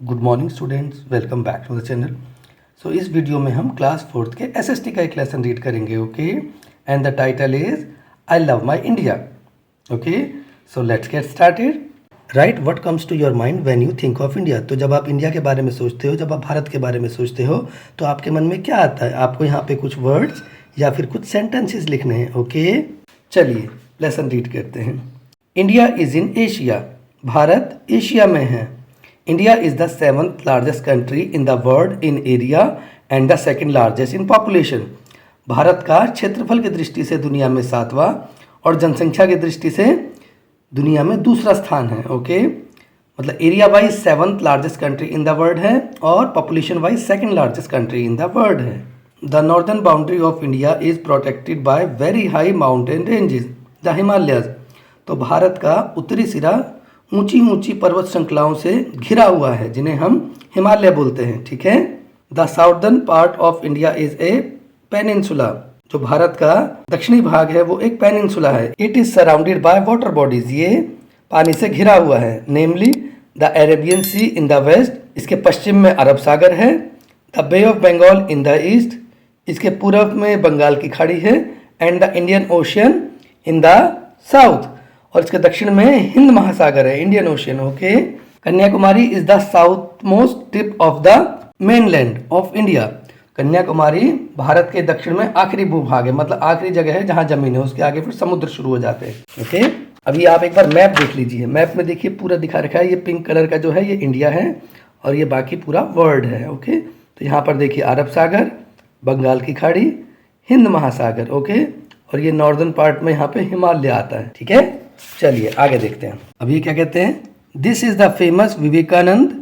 Good morning students, welcome back to the channel. So इस video में हम class 4th के एसएसटी का एक लेसन रीड करेंगे। Okay, and the title is I love my India. Okay, so let's get started. Right, what comes to your mind when you think of India. तो जब आप India के बारे में सोचते हो, जब आप भारत के बारे में सोचते हो, तो आपके मन में क्या आता है? आपको यहाँ पे कुछ वर्ड्स या फिर कुछ सेंटेंसेस लिखने हैं। ओके, चलिए लेसन रीड करते हैं। India is in Asia. Bharat Asia में है। India is the 7th largest country in the world in area and the second largest in population. Bharat का क्षेत्रफल की दृष्टि से दुनिया में 7वां और जनसंख्या की दृष्टि से दुनिया में दूसरा स्थान है। ओके, मतलब area wise 7th largest country in the world है और population wise second largest country in the world है। The northern boundary of India is protected by very high mountain ranges the Himalayas. तो भारत का उत्तरी सिरा ऊंची ऊंची पर्वत श्रृंखलाओं से घिरा हुआ है, जिन्हें हम हिमालय बोलते हैं। ठीक है। The southern part of India is a peninsula. जो भारत का दक्षिणी भाग है वो एक पेनिनसुला है। It is surrounded by water bodies. ये पानी से घिरा हुआ है, namely the Arabian Sea in the west. इसके पश्चिम में अरब सागर है। The Bay of Bengal in the east. इसके पूर्व में बंगाल की खाड़ी है। And the Indian Ocean in the south. और इसके दक्षिण में हिंद महासागर है, Indian Ocean. Okay, Kanyakumari is the south most tip of the mainland of India. Kanyakumari Bharat के दक्षिण में आखिरी भूभाग है, मतलब आखिरी जगह है जहां जमीन है, उसके आगे फिर समुद्र शुरू हो जाते हैं। ओके, अभी आप एक बार मैप देख लीजिए। मैप में देखिए पूरा दिखा रखा है। ये पिंक कलर का जो है ये इंडिया है और ये बाकी पूरा वर्ल्ड है। ओके, तो यहाँ पर देखिए अरब सागर, बंगाल की खाड़ी, हिंद महासागर। ओके, और ये नॉर्दर्न पार्ट में यहाँ पे हिमालय आता है। ठीक है, चलिए आगे देखते हैं। अब ये क्या कहते हैं? This is the famous Vivekananda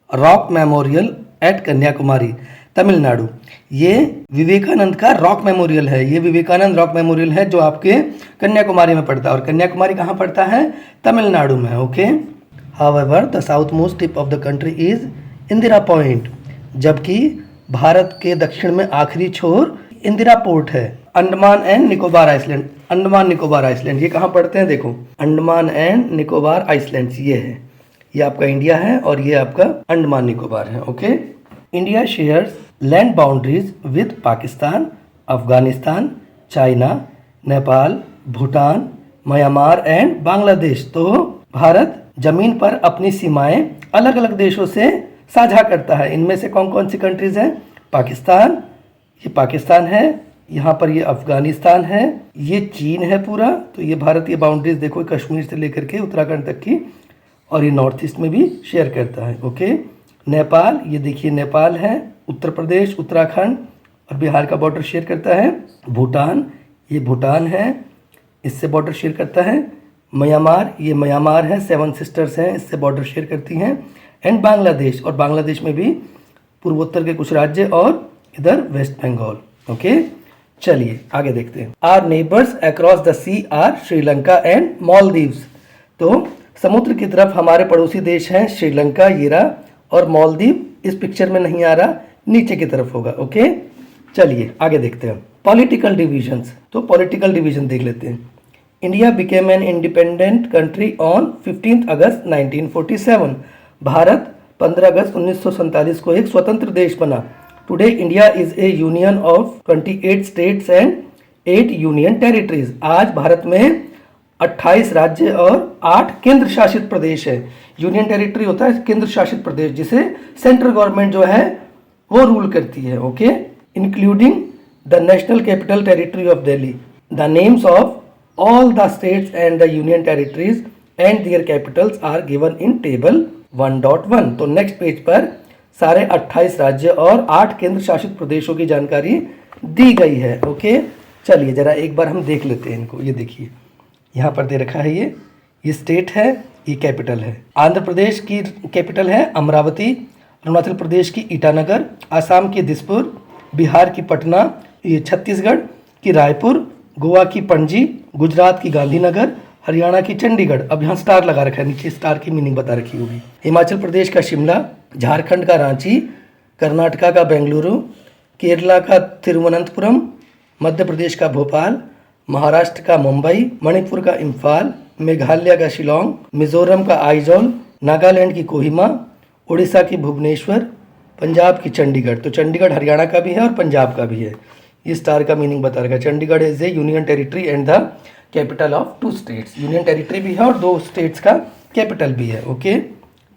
rock memorial at Kanyakumari, Tamil Nadu. ये विवेकानंद का रॉक मेमोरियल है। ये विवेकानंद रॉक मेमोरियल है जो आपके कन्याकुमारी में पड़ता है। और कन्याकुमारी कहाँ पड़ता है? तमिलनाडु में। Okay, however the south most tip of the country is Indira point. जबकि भारत के दक्षिण में आखिरी छोर इंदिरा पोर्ट है। Andaman and Nicobar island. Andaman Nicobar island ये कहाँ पड़ते हैं? देखो, अंडमान एंड निकोबार आइसलैंड्स ये है। ये आपका इंडिया है और ये आपका अंडमान निकोबार है। Okay, India shares land boundaries with Pakistan, Afghanistan, China, Nepal, Bhutan, Myanmar and Bangladesh. तो भारत जमीन पर अपनी सीमाएं अलग अलग देशों से साझा करता है। इनमें से कौन कौन सी कंट्रीज हैं? पाकिस्तान, ये पाकिस्तान है। यहाँ पर ये अफगानिस्तान है। ये चीन है पूरा। तो ये भारत ये बाउंड्रीज देखो, कश्मीर से लेकर के उत्तराखंड तक की, और ये नॉर्थ ईस्ट में भी शेयर करता है। ओके, नेपाल, ये देखिए नेपाल है। उत्तर प्रदेश, उत्तराखंड और बिहार का बॉर्डर शेयर करता है। भूटान, ये भूटान है, इससे बॉर्डर शेयर करता है। म्यांमार, ये म्यांमार है, 7 सिस्टर्स हैं, इससे बॉर्डर शेयर करती हैं। एंड बांग्लादेश, और बांग्लादेश में भी पूर्वोत्तर के कुछ राज्य और इधर वेस्ट बंगाल। ओके, चलिए आगे देखते हैं। Our neighbours across the sea are Sri Lanka and Maldives. तो समुद्र की तरफ हमारे पड़ोसी देश हैं श्रीलंका, ये रहा, और मालदीव इस पिक्चर में नहीं आ रहा, नीचे की तरफ होगा। ओके, चलिए आगे देखते हैं। पॉलिटिकल डिविजन्स, तो पॉलिटिकल डिवीजन देख लेते हैं। India became an independent country on 15 अगस्त 1947। भारत 15 अगस्त 1947 को एक स्वतंत्र देश बना। Today India is A union of 28 states and 8 union territories. आज भारत में 28 राज्य और 8 केंद्र शासित प्रदेश है। यूनियन टेरिटरी होता है केंद्र शासित प्रदेश, जिसे सेंट्रल गवर्नमेंट जो है वो रूल करती है। Okay, including the national capital territory of Delhi. The names of all the states and the union territories and their capitals are given in table 1.1। तो नेक्स्ट पेज पर सारे 28 राज्य और 8 केंद्र शासित प्रदेशों की जानकारी दी गई है। ओके, चलिए जरा एक बार हम देख लेते हैं इनको। ये देखिए यहाँ पर दे रखा है, ये स्टेट है, ये कैपिटल है। आंध्र प्रदेश की कैपिटल है अमरावती, अरुणाचल प्रदेश की ईटानगर, आसाम की दिसपुर, बिहार की पटना, ये छत्तीसगढ़ की रायपुर, गोवा की पणजी, गुजरात की गांधीनगर, हरियाणा की चंडीगढ़। अब यहाँ स्टार लगा रखा है, नीचे स्टार की मीनिंग बता रखी होगी। हिमाचल प्रदेश का शिमला, झारखंड का रांची, कर्नाटका का बेंगलुरु, केरला का तिरुवनंतपुरम, मध्य प्रदेश का भोपाल, महाराष्ट्र का मुंबई, मणिपुर का इम्फाल, मेघालय का शिलोंग, मिजोरम का आइजोल, नागालैंड की कोहिमा, उड़ीसा की भुवनेश्वर, पंजाब की चंडीगढ़। तो चंडीगढ़ हरियाणा का भी है और पंजाब का भी है। ये स्टार का मीनिंग बता रखा है। Chandigarh is A union territory and the capital of 2 states. Union territory भी है और 2 स्टेट्स का कैपिटल भी है। ओके,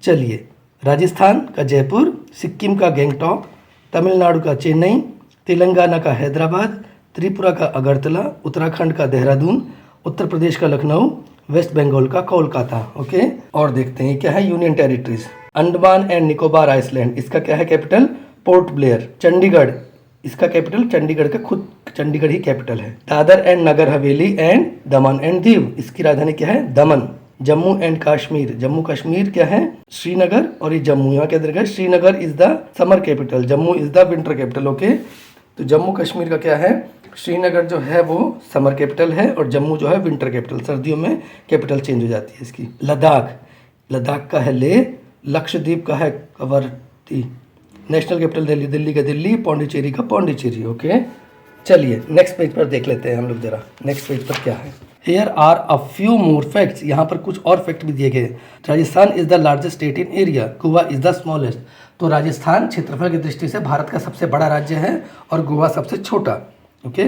चलिए। राजस्थान का जयपुर, सिक्किम का गैंगटॉक, तमिलनाडु का चेन्नई, तेलंगाना का हैदराबाद, त्रिपुरा का अगरतला, उत्तराखंड का देहरादून, उत्तर प्रदेश का लखनऊ, वेस्ट बंगाल का कोलकाता। ओके, और देखते हैं क्या है union territories. Andaman and Nicobar island, इसका क्या है कैपिटल? Port Blair. चंडीगढ़, इसका कैपिटल चंडीगढ़ का खुद चंडीगढ़ ही कैपिटल है। Dadar and Nagar Haveli and Daman and Diu, इसकी राजधानी क्या है? दमन। जम्मू एंड कश्मीर, जम्मू कश्मीर क्या है? श्रीनगर। और ये जम्मू यहाँ के अंदर Srinagar is the summer capital, Jammu is the winter capital. Okay, तो जम्मू कश्मीर का क्या है? श्रीनगर जो है वो समर कैपिटल है और जम्मू जो है विंटर कैपिटल, सर्दियों में कैपिटल चेंज हो जाती है इसकी। लद्दाख, लद्दाख का है लेह, लक्षद्वीप का है कवरत्ती, नेशनल कैपिटल दिल्ली, दिल्ली का दिल्ली, पौंडीचेरी का पौंडीचेरी। ओके, चलिए नेक्स्ट पेज पर देख लेते हैं हम लोग जरा, नेक्स्ट पेज पर क्या है। Here are a few more facts, यहाँ पर कुछ और फैक्ट भी दिए गए। Rajasthan is the largest state in area, Goa is the smallest. तो राजस्थान क्षेत्रफल की दृष्टि से भारत का सबसे बड़ा राज्य है और गोवा सबसे छोटा। Okay,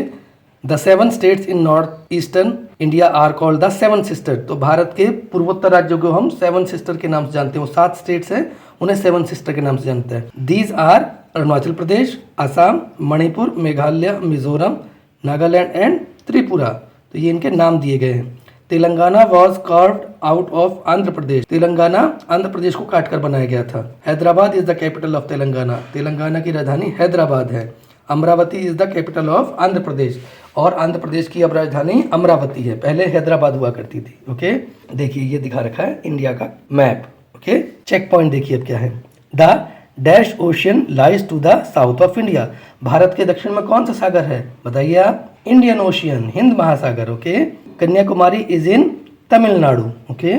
the 7 states in north eastern India are called the 7 sister. तो भारत के पूर्वोत्तर राज्यों को हम 7 सिस्टर के नाम से जानते हैं। वो 7 स्टेट्स हैं, उन्हें 7 सिस्टर के नाम से जानते हैं। These are Arunachal Pradesh, Assam, Manipur, Meghalaya, Mizoram, Nagaland and Tripura. तो ये इनके नाम दिए गए हैं। Telangana was carved out of Andhra Pradesh, Telangana Andhra Pradesh को काट कर बनाया गया था। Hyderabad is the capital of Telangana, Telangana की राजधानी हैदराबाद है। Amaravati is the capital of Andhra Pradesh, और आंध्र प्रदेश की अब राजधानी अमरावती है, पहले हैदराबाद हुआ करती थी। ओके, देखिए ये दिखा रखा है इंडिया का मैप। ओके, चेक पॉइंट देखिए अब क्या है। The dash ocean lies to the south of India, Bharat के दक्षिण में कौन सा सागर है बताइए आप? इंडियन ओशियन, हिंद महासागर। Okay, Kanyakumari is in Tamil Nadu. Okay,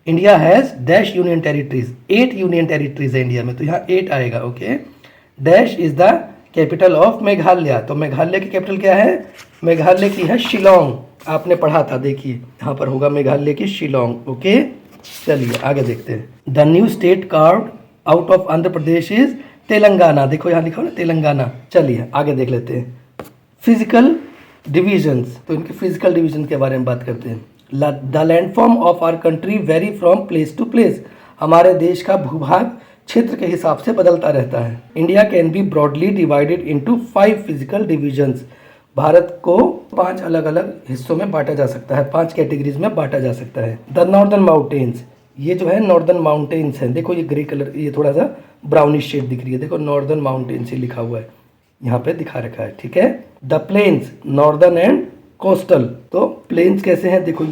India has dash union territories, 8 union territories है इंडिया में, तो यहाँ 8 आएगा। Okay, dash is the capital of Meghalaya, तो मेघालय की कैपिटल क्या है? मेघालय की है शिलोंग, आपने पढ़ा था, देखिए यहाँ पर होगा मेघालय की शिलोंग। ओके, चलिए आगे देखते हैं। The new state carved out of Andhra Pradesh is Telangana, देखो यहाँ लिखा हो ना तेलंगाना। चलिए आगे देख लेते हैं। फिजिकल डिविजन्स, तो इनके फिजिकल डिवीजन के बारे में बात करते हैं। The landform of our country vary from place to place, हमारे देश का भूभाग क्षेत्र के हिसाब से बदलता रहता है। India can be broadly divided into 5 physical divisions, Bharat को 5 अलग अलग हिस्सों में बांटा जा सकता है, 5 कैटेगरीज में बांटा जा सकता है। द नॉर्दर्न माउंटेन्स, ये जो है नॉर्दर्न माउंटेन्स हैं, देखो ये ग्रे कलर, ये थोड़ा सा ब्राउनिश शेड दिख रही है, देखो नॉर्दर्न माउंटेन्स ही लिखा हुआ है, यहाँ पे दिखा रखा है। ठीक है, the plains northern and coastal, तो प्लेन्स कैसे हैं? देखो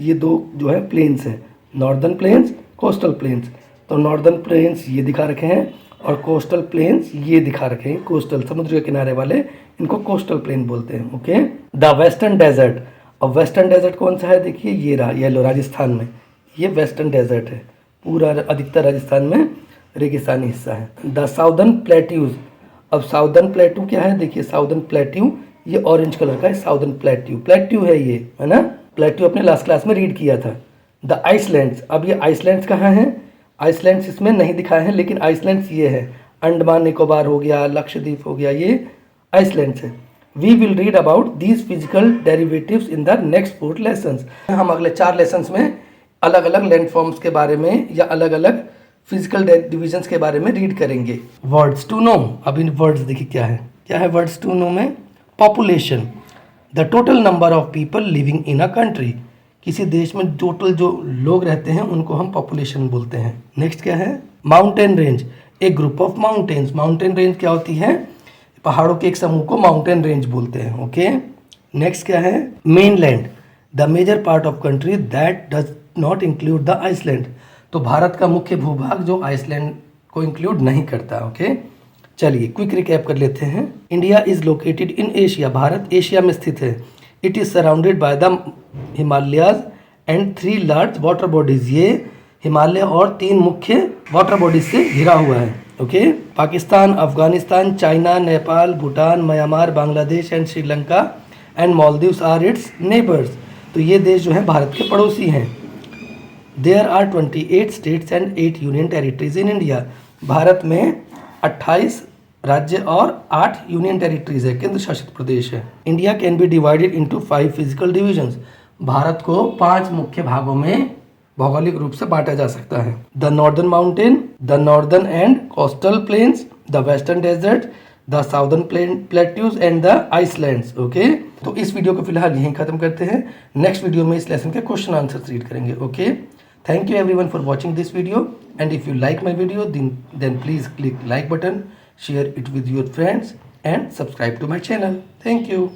ये 2 जो है प्लेन्स हैं, नॉर्दर्न प्लेन्स, कोस्टल प्लेन्स। तो नॉर्दर्न प्लेन्स ये दिखा रखे हैं और कोस्टल प्लेन्स ये दिखा रखे हैं। कोस्टल समुद्र के किनारे वाले, इनको कोस्टल प्लेन बोलते हैं। ओके, द वेस्टर्न डेजर्ट, अब वेस्टर्न डेजर्ट कौन सा है? देखिए ये रहा, येलो, राजस्थान में ये वेस्टर्न डेजर्ट है, पूरा अधिकतर राजस्थान में रेगिस्तानी हिस्सा है। द साउदर्न प्लेट्यूज, अब साउदर्न प्लेट्यू क्या है? देखिए साउदर्न प्लेट्यू ये ऑरेंज कलर का है, साउदर्न प्लेट्यू, प्लेट्यू है ये, है ना? प्लेट्यू अपने लास्ट क्लास में रीड किया था। द आइसलैंड्स, अब ये आइसलैंड्स कहाँ हैं? आइसलैंड्स इसमें नहीं दिखाए हैं, लेकिन आइसलैंड्स ये है, अंडमान निकोबार हो गया, लक्षद्वीप हो गया, ये आइसलैंड्स है। We will read about these physical derivatives in the next 4 lessons, हम अगले 4 लेसन्स में अलग अलग लैंडफॉर्म्स के बारे में या अलग अलग फिजिकल डिविजन्स के बारे में रीड करेंगे। वर्ड्स टू नो, अब इन वर्ड्स देखिए क्या है वर्ड्स टू नो में? Population, the total number of people living in a country, किसी देश में टोटल जो लोग रहते हैं उनको हम पॉपुलेशन बोलते हैं। नेक्स्ट क्या है? Mountain range, A group of mountains, mountain range क्या होती है? पहाड़ों के एक समूह को माउंटेन रेंज बोलते हैं। ओके, नेक्स्ट क्या है? Mainland, the major part of country that does not include the island, तो भारत का मुख्य भूभाग जो आइसलैंड को इंक्लूड नहीं करता। ओके, चलिए क्विक रिकैप कर लेते हैं। India is located in Asia, Bharat Asia में स्थित है। It is surrounded by the Himalayas and 3 large water bodies, ये हिमालय और 3 मुख्य वाटर बॉडीज से घिरा हुआ है। Okay, Pakistan, Afghanistan, China, Nepal, Bhutan, Myanmar, Bangladesh and Sri Lanka and Maldives are its neighbours, तो ये देश जो है भारत के पड़ोसी हैं। There are 28 states and 8 union territories in India, Bharat में 28 राज्य और 8 यूनियन टेरिटरीज है, केंद्र शासित प्रदेश है। India can be divided into 5 physical divisions. Bharat को 5 मुख्य भागों में भौगोलिक रूप से बांटा जा सकता है। The northern mountain, the northern and coastal plains, the western desert, the southern plateaus and the islands. Okay, तो इस वीडियो को फिलहाल यहीं खत्म करते हैं। नेक्स्ट वीडियो में इस लेसन के क्वेश्चन आंसर रीड करेंगे। Okay, thank you everyone for watching this video, and if you like my video then please click like button, share it with your friends and subscribe to my channel. Thank you.